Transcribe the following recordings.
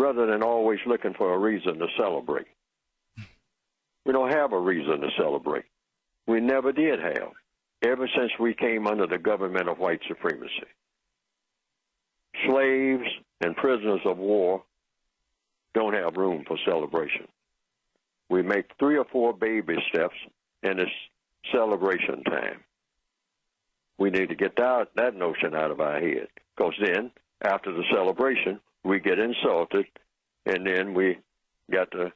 rather than always looking for a reason to celebrate. We don't have a reason to celebrate. We never did have, ever since we came under the government of white supremacy. Slaves and prisoners of war don't have room for celebration. We make 3 or 4 baby steps, and it's celebration time. We need to get that notion out of our head, because then, after the celebration, we get insulted, and then we got to,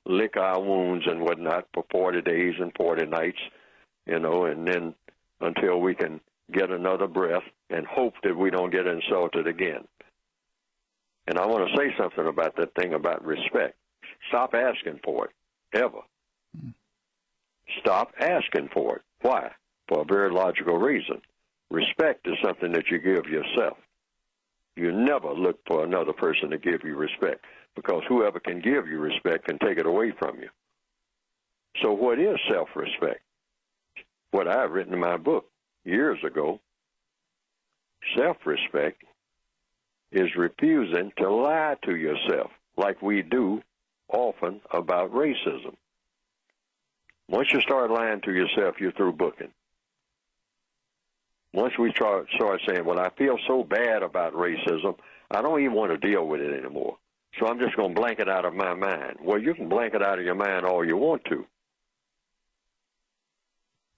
lick our wounds and whatnot for 40 days and 40 nights, and then until we can get another breath and hope that we don't get insulted again. And I want to say something about that thing about respect. Stop asking for it, ever. Stop asking for it. Why? For a very logical reason. Respect is something that you give yourself. You never look for another person to give you respect, because whoever can give you respect can take it away from you. So what is self-respect? What I've written in my book years ago, self-respect is refusing to lie to yourself like we do often about racism. Once you start lying to yourself, you're through booking. Once we start saying, well, I feel so bad about racism, I don't even want to deal with it anymore, so I'm just going to blank it out of my mind. Well, you can blank it out of your mind all you want to,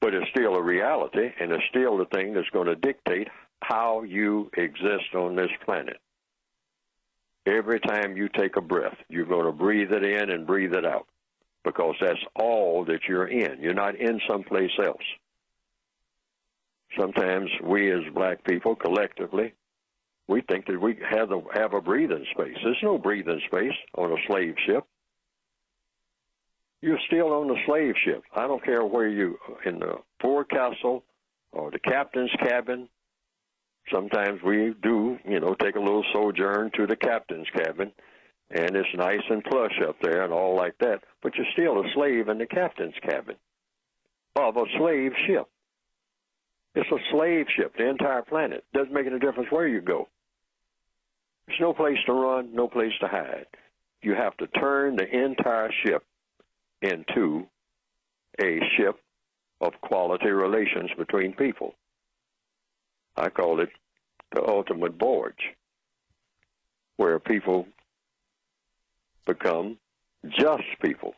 but it's still a reality, and it's still the thing that's going to dictate how you exist on this planet. Every time you take a breath, you're going to breathe it in and breathe it out, because that's all that you're in. You're not in someplace else. Sometimes we as black people collectively, we think that we have a breathing space. There's no breathing space on a slave ship. You're still on the slave ship. I don't care where you, in the forecastle or the captain's cabin. Sometimes we do, take a little sojourn to the captain's cabin, and it's nice and plush up there and all like that, but you're still a slave in the captain's cabin of a slave ship. It's a slave ship, the entire planet. Doesn't make any difference where you go. There's no place to run, no place to hide. You have to turn the entire ship into a ship of quality relations between people. I call it the ultimate voyage, where people become just people.